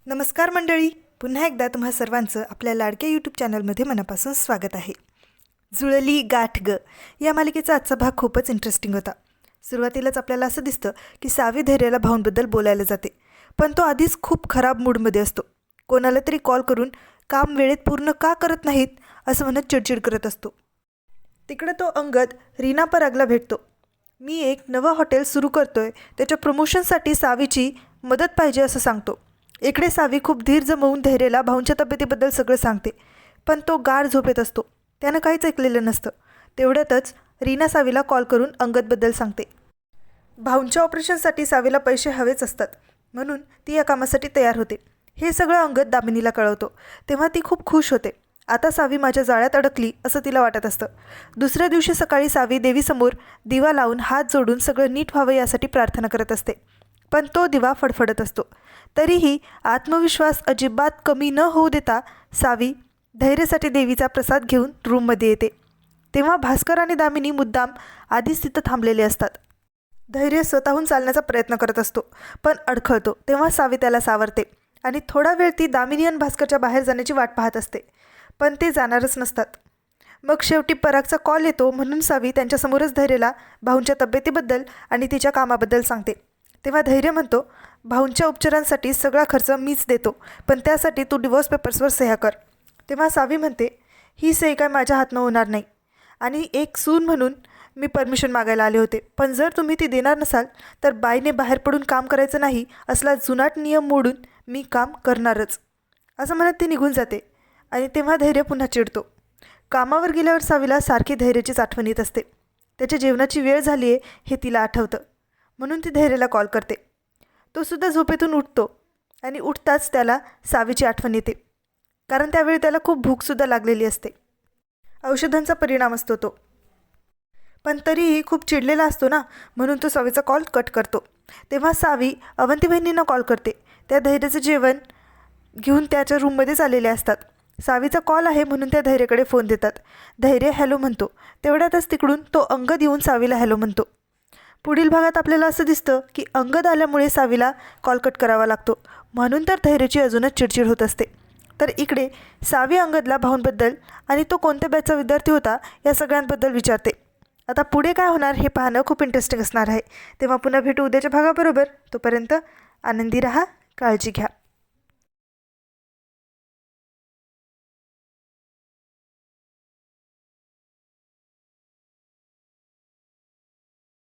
नमस्कार मंडळी, पुन्हा एकदा तुम्हा सर्वांचं आपल्या लाडक्या यूट्यूब चॅनलमध्ये मनापासून स्वागत आहे. जुळली गाठ ग या मालिकेचा आजचा भाग खूपच इंटरेस्टिंग होता. सुरुवातीलाच आपल्याला असं दिसतं की सावी धैर्याला भाऊंबद्दल बोलायला जाते, पण तो आधीच खूप खराब मूडमध्ये असतो. कोणाला तरी कॉल करून काम वेळेत पूर्ण का करत नाहीत असं म्हणत चिडचिड करत असतो. तिकडे तो अंगद रीना परागला भेटतो. मी एक नवं हॉटेल सुरू करतोय, त्याच्या प्रमोशनसाठी सावीची मदत पाहिजे असं सांगतो. इकडे सावी खूप धीर जमवून धैर्याला भाऊंच्या तब्येतीबद्दल सगळं सांगते, पण तो गाढ झोपेत असतो. त्यानं काहीच ऐकलेलं नसतं. तेवढ्यातच रीना सावीला कॉल करून अंगदबद्दल सांगते. भाऊंच्या ऑपरेशनसाठी सावीला पैसे हवेच असतात, म्हणून ती या कामासाठी तयार होते. हे सगळं अंगद दामिनीला कळवतो. तेव्हा ती खूप खुश होते. आता सावी माझ्या जाळ्यात अडकली असं तिला वाटत असतं. दुसऱ्या दिवशी सकाळी सावी देवीसमोर दिवा लावून हात जोडून सगळं नीट व्हावं यासाठी प्रार्थना करत असते, पण तो दिवा फडफडत असतो. तरीही आत्मविश्वास अजिबात कमी न होऊ देता सावी धैर्यासाठी देवीचा प्रसाद घेऊन रूममध्ये येते. तेव्हा भास्कर आणि दामिनी मुद्दाम आधीच तिथं थांबलेले असतात. धैर्य स्वतःहून चालण्याचा प्रयत्न करत असतो, पण अडखळतो. तेव्हा सावी त्याला सावरते आणि थोडा वेळ ती दामिनी आणि भास्करच्या बाहेर जाण्याची वाट पाहत असते, पण ते जाणारच नसतात. मग शेवटी परागचा कॉल येतो, म्हणून सावी त्यांच्यासमोरच धैर्याला भाऊंच्या तब्येतीबद्दल आणि तिच्या कामाबद्दल सांगते. तेव्हा धैर्य म्हणतो, भाऊंच्या उपचारांसाठी सगळा खर्च मीच देतो, पण त्यासाठी तू डिवोर्स पेपर्सवर सह्या कर. तेव्हा सावी म्हणते, ही सही काय माझ्या हातनं होणार नाही, आणि एक सून म्हणून मी परमिशन मागायला आले होते, पण जर तुम्ही ती देणार नसाल तर बाईने बाहेर पडून काम करायचं नाही असला जुनाट नियम मोडून मी काम करणारच, असं म्हणत ती निघून जाते. आणि तेव्हा धैर्य पुन्हा चिडतो. कामावर गेल्यावर सावीला सारखी धैर्याचीच आठवण येत असते. त्याच्या जेवणाची वेळ झाली आहे हे तिला आठवतं, म्हणून ती धैर्याला कॉल करते. तो सुद्धा झोपेतून उठतो आणि उठताच त्याला सावीची आठवण येते, कारण त्यावेळी त्याला खूप भूकसुद्धा लागलेली असते. औषधांचा परिणाम असतो तो, पण तरीही खूप चिडलेला असतो ना, म्हणून तो सावीचा कॉल कट करतो. तेव्हा सावी अवंती बहिणींना कॉल करते. त्या धैर्याचं जेवण घेऊन त्याच्या रूममध्येच आलेले असतात. सावीचा कॉल आहे म्हणून त्या धैर्याकडे फोन देतात. धैर्य हॅलो म्हणतो. तेवढ्यातच तिकडून तो अंगद येऊन सावीला हॅलो म्हणतो. पुढील भागात आपल्याला असं दिसतं की अंगद आल्यामुळे सावीला कॉल कट करावा लागतो, म्हणून तर धैर्याची अजूनच चिडचिड होत असते. तर इकडे सावी अंगदला भाऊंबद्दल आणि तो कोणत्या बॅचचा विद्यार्थी होता या सगळ्यांबद्दल विचारते. आता पुढे काय होणार हे पाहणं खूप इंटरेस्टिंग असणार आहे. तेव्हा पुन्हा भेटू उद्याच्या भागाबरोबर. तोपर्यंत आनंदी राहा, काळजी घ्या.